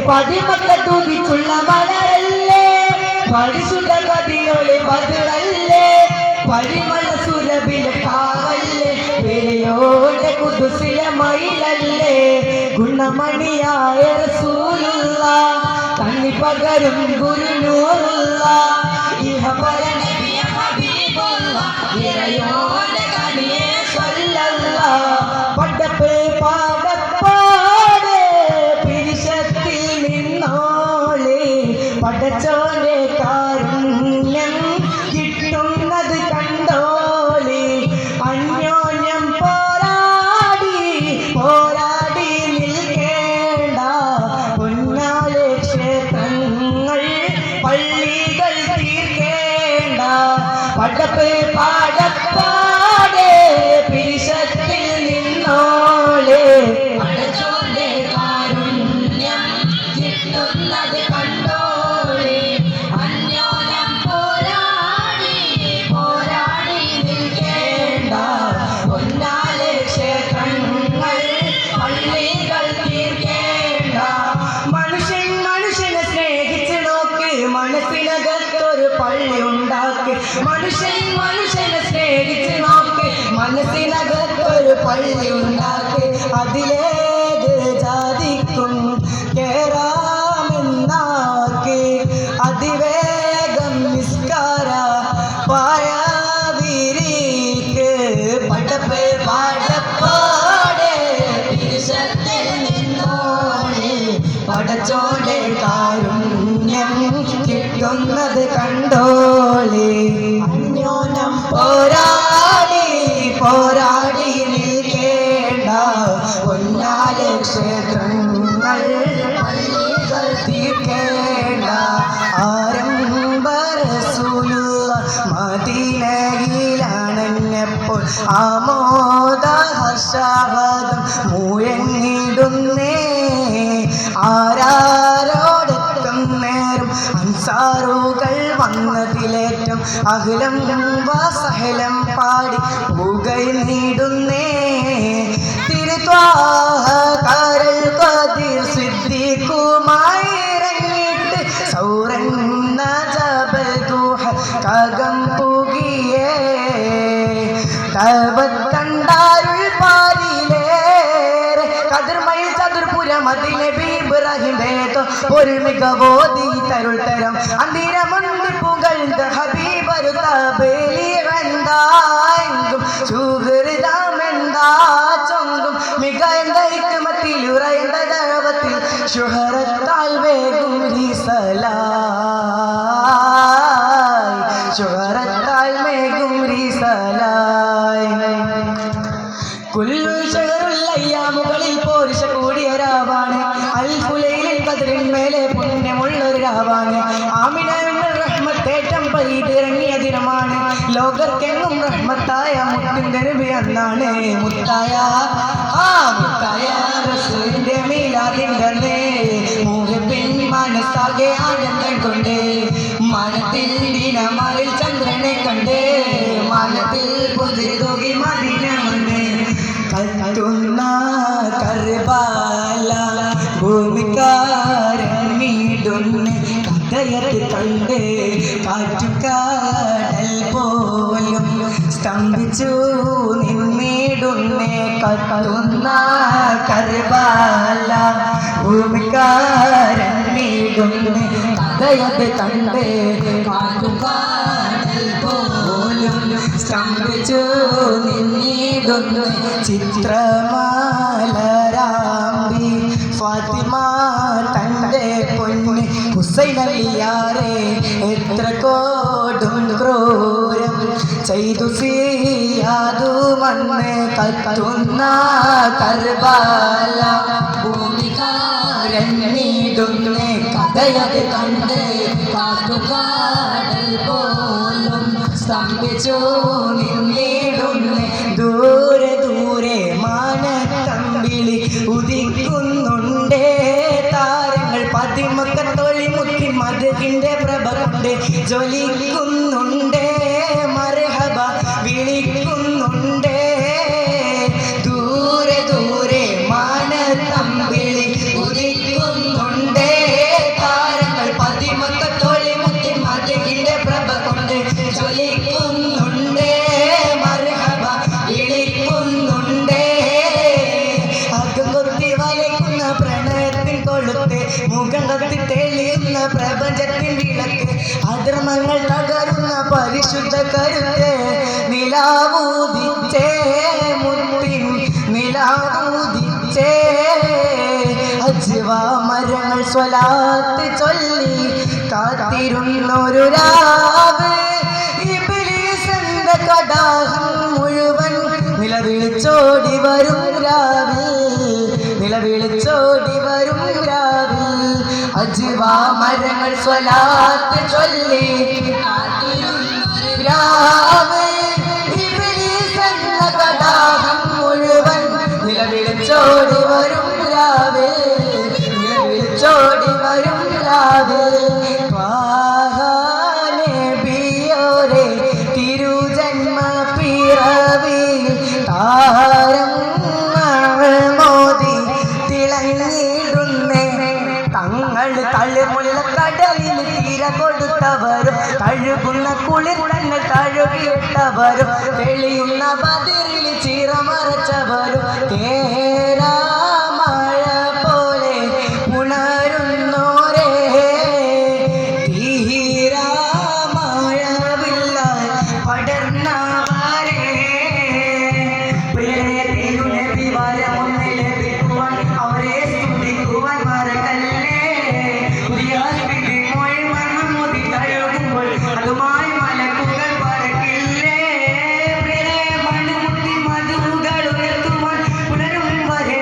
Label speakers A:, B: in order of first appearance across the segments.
A: പതിമക്ക തുതിച്ചുള്ള മലരല്ലേ പരിശുദ്ധ കതിയൊളി ബദറല്ലേ പരിമള സുരഭില കാവല്ലേ വിരയോടെ കുതുസിലെ മയിലല്ലേ ഗുണമണിയായ റസൂലുള്ള കണ്ണി പകരും ഗുരുനൂറുള്ള ഇഹപര നബിയ ഹബീബുള്ള വിരയോടെ കണിയേ സ്വല്ലല്ലാഹ് പടപ്പേ പാടപ്പാടെ പിരിശത്തിൽ നിന്നോളെ പടച്ചോന്റെ കാരുണ്യം കിട്ടുന്നത് കണ്ടോളെ അന്യോന്യം പോരാടി പോരാടി നിൽക്കേണ്ട പൊന്നാലെ ക്ഷേത്രങ്ങൾ പള്ളികൾ തീർക്കേണ്ട പടപ്പേ പാടപ്പാടെ പിരിശത്തിൽ നിന്നോളെ പടച്ചോന്റെ കാരുണ്യം കിട്ടുന്നത് കണ്ടോളെ അന്യോന്യം പോരാടി പോരാടി നിൽക്കേണ്ട പൊന്നാലെ ക്ഷേത്രങ്ങൾ പള്ളികൾ തീർക്കേണ്ട മനുഷ്യൻ മനുഷ്യനെ സ്നേഹിച്ച് നോക്ക് മനസ്സിനകത്തൊരു പള്ളി ഉണ്ടാക്കി മനുഷ്യൻ മനുഷ്യനെ സ്നേഹിച്ച് നോക്ക് മനസ്സിനകത്തൊരു പള്ളി ഉണ്ടാക്കി അതിലേത് ജാതിക്കും കേറാമെന്നാക്കി അതിവേഗം നിസ്കാര പായാതിരിക്ക് പടപ്പേ പാടപ്പാടെ തിരുശത്തിൽ നിന്നോളെ പടച്ചോടെ കാരുണ്യം കിട്ടുന്നത് കണ്ടോളെ അന്യോന്യം പോരാടി പോരാടി നിൽക്കേണ്ട പൊന്നാലെ ക്ഷേത്രങ്ങൾ പള്ളികൾ തീർക്കേണ്ട ആരംഭ റസൂലുള്ള മദീനയിലാണെന്നപ്പോൾ ആമോദ ഹർഷാവതം മുഴങ്ങിടുന്നേ ആരാരോടെത്തും നേരം അൻസാറുകൾ വന്നതിലേറ്റം അഖിലം വസഹലം പാടി പുകയിൽ നീടുന്നേ തിരുത്വാഹ കരൽ കതിർ സിദ്ദീഖുമായി നബി ഇബ്രാഹിം വേദോ ഒരു മികവോതി തരുൾ തരം അന്തിരമുണ്ട് പുകഴ്ந்த ഹബീബരു തബലി എന്തായെങ്കും സുഹൃതമെന്താ ചൊങ്കും മികந்த ഹിക്മത്തിൽ ഉറയുന്ന ദഴവത്തിൽ ശുഹറത്താൽ വേഗം റിസലായ് ശുഹറത്താൽ വേഗം റിസലായ് കുല്ലു ഷഹറുല്ലയ്യാമുകളിൽ പോരിശ കൂടിയ രാവാണ് അൽഫുലൈലിൽ ബദ്രിന്മേലെ പുണ്യമുള്ളൊരു രാവാണ് ആമിനയുടെ റഹ്മത്തേറ്റം പെയ്തിറങ്ങിയ ദിനമാണ് ലോകർക്കെങ്ങും റഹ്മത്തായ മുത്തിന്റെ നബി അന്നാണ് മുത്തായ റസൂലിന്റെ മീലാദിന്റെ മുഹബിൻ മനസ്സാകെ ആനന്ദം കൊണ്ട് മനത്തിൽ ദിനമാരിൽ ചന്ദ്രനെ കണ്ട് മനത്തിൽ പുതിരി മദീന കത്തുന്ന കർബാല ഭൂമിക്കാരങ്ങിടുന്ന കഥയത്ത് കണ്ട് കാറ്റുകാടൽ പോലും സ്തംഭിച്ചു നിന്നിടുന്നേ കത്തുന്ന കർബാല ഭൂമിക്കാരങ്ങിടുന്ന കഥയത്ത് കണ്ട് കാറ്റുകാടൽ പോലും സ്തംഭിച്ചു നിന്നിടുന്നു ചിത്രമാലരാമ്പി ഫാത്തിമ തൻ്റെ പൊന്ന് ഹുസൈനലിയാരെ എത്ര കോടും ക്രൂരം ചെയ്തു സിയാതു മണ്ണ് കത്തുന്ന കർബാല ഭൂമികാരങ്ങിടുന്നേ കഥയത് കണ്ട് കാറ്റുകാടൽ പോലും സ്തംഭിച്ചു നിന്നിടുന്നേ ദൂരെ ദൂരെ മാനത്തമ്പിളി ഉദിക്കുന്നുണ്ടേ താരങ്ങൾ പതിമക്കത്തൊളി മുത്തി മധുവിൻ്റെ പ്രഭ കൊണ്ട് ജ്വലിക്കുന്നുണ്ടേ മർഹബ വിളിക്കുന്നുണ്ടേ ദൂരെ ദൂരെ മാനത്തമ്പിളി ഉദിക്കുന്നുണ്ടേ താരങ്ങൾ പതിമക്കത്തൊളി മുത്തി മധുവിൻ്റെ പ്രഭ കൊണ്ട് ജ്വലിക്കുന്നുണ്ടേ മർഹബ വിളിക്കുന്നുണ്ടേ അകം കൊത്തി വലയ്ക്കുന്ന പ്രണയത്തിൻ കൊളുത്ത് മുഖം കത്തി തെളിയുന്ന പ്രപഞ്ചത്തിൻ വിളക്ക് അധർമ്മങ്ങൾ തകരുന്ന പരിശുദ്ധ കരുത്ത് നിലാവൂതിച്ചേ മുത്തിൻ നിലാവൂതിച്ചേ അജ്വാ മരങ്ങൾ സ്വലാത്ത് ചൊല്ലി കാത്തിരുന്നൊരു രാവ് ഇബ്ലീസിന്റെ കടാഹം മുഴുവൻ നിലവിളിച്ചോടി വരും രാവിൽ നിലവിളിച്ചോടി വരും രാവിൽ അജ്വാ മരങ്ങൾ സ്വലാത്ത് ചൊല്ലി രാവ് ഇബ്ലീസിന്റെ കടാഹം മുഴുവൻ നിലവിളിച്ചോടി വരും രാവിൽ നിലവിളിച്ചോടി വരും രാവിൽ നബിയോരെ തിരുജന്മ പിറവി താരം മോദി തിളങ്ങിടുന്നേ തങ്ങൾ തളിമുള്ള കടലിൽ തീര കൊടുത്തവരും തഴുകുന്ന കുളിർത്തങ്ങൾ തഴുകിയിട്ടവരും തെളിയുന്ന ബദിറിൽ ചിറമറച്ചവരും തേരാ മഴ പോലെ ഉണരുന്നോരേ തീരാ മഴവില്ല പടർന്നവരേ നബി വരമൊന്ന് ലഭിക്കുവാൻ അവരെ സ്തുതിക്കുവാൻ മറക്കല്ലേ മൊഴി മണ്ണുമൊതി തഴുകുമ്പോൾ അതുമായി മലക്കുകൾ പറക്കില്ലേ മണുമുട്ടി മധുകൾ ഉയർത്തുവാൻ പുലരും വരെ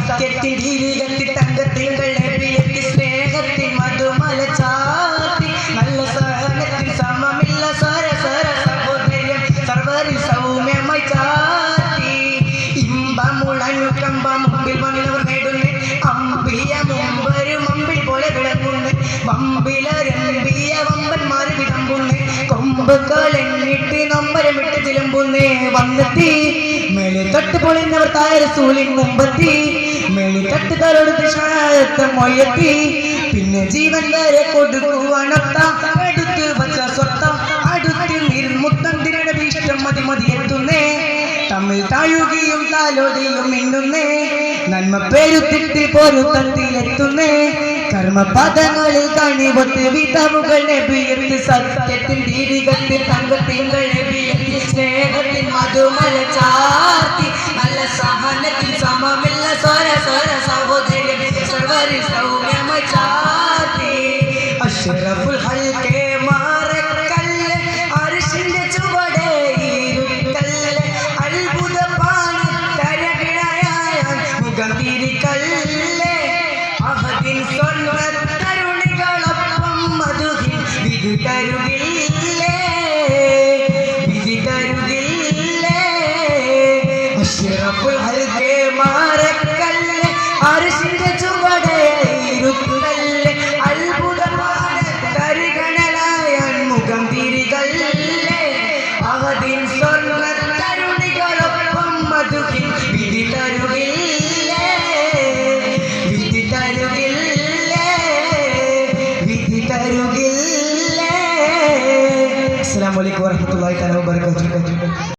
A: സത്യത്തിൻ ഗിരികത്തിൽ തങ്കത്തിങ്കൾ നബിയെത്തി സ്നേഹത്തിൻ മധുമല ചാത്തി നല്ല സഹനത്തിൽ സമമില്ല സരസര സഹോദര്യം സർവരിൽ സൗമ്യമായി ചാത്തി ഇമ്പമുളനുകമ്പ മുമ്പിൽ വന്നവർ നേടുന്നേ അമ്പിയ മുമ്പരും അമ്പിൽ പോലെ വിളങ്ങുന്നേ വമ്പിലരമ്പിയ വമ്പന്മാർ വിളമ്പുന്നേ കൊമ്പുകൾ എന്നിട്ട് നമ്പരമിട്ട് ചിലമ്പുന്നേ വന്നെത്തി മേലെ തട്ട് പൊളിഞ്ഞവർ താരസൂലിൻ മുമ്പത്തി മേലെ തട്ടുകാരോട് മൊയത്തി പിന്നെ ജീവൻ വരെ കൊടുക്കുവാനൊത്ത എടുത്ത് വച്ച സ്വത്തം അടുത്ത് നിർമുത്തം തിരണ ഭീഷ്ടം മതി മതി എത്തുന്നേ തമ്മിൽ താഴുകയും താലോടിയും മിന്നുന്നേ നന്മ പേരുത്തിട്ട് പൊരുത്തത്തിലെത്തുന്നേ കർമ്മപദങ്ങളിൽ കണിവത്ത് വിധവുകൾ നബിയെത്തി സത്യത്തിൻ ദീപികത്തിൽ തങ്കത്തിങ്കൾ നബിയെത്തി സ്നേഹത്തിൻ മധുമല ചാർത്തി നല്ല സഹനത്തിൽ സമമില്ല സ്വര സഹോദരി സർവരിൽ സൗമ്യമായി ചാർത്തി അഷ്റഫുൽ ഹൽക്കെ മാറക്കല്ല് അർശിന്റെ ചുവടെ ഇരുക്കല്ല് അത്ഭുത പാണി തരകിണയായ മുഖം തിരിക്കല്ല് അഹദിൻ സ്വർണ്ണ തരുണികളൊപ്പം മധുഹിൻ വിധി തരുകില്ലേ വിധി തരുകില്ലേ അഷ്റഫുൽ ഹൽക്കെ മാറക്കല്ല് അർശിന്റെ ചുവടെ ഇരുക്കല്ല് അത്ഭുതമാണ് തരികണലായ മുഖം തിരികല്ലേ അഹദിൻ സ്വർണ്ണ തരുണികളൊപ്പം മധുഹിൻ വിധി തരുകില്ലേ വിധി തരുകില്ലേ വിധി തരുകില്ലേ. അസ്സലാമു അലൈക്കും വറഹ്മത്തുള്ളാഹി തആല വബറകാതുഹു.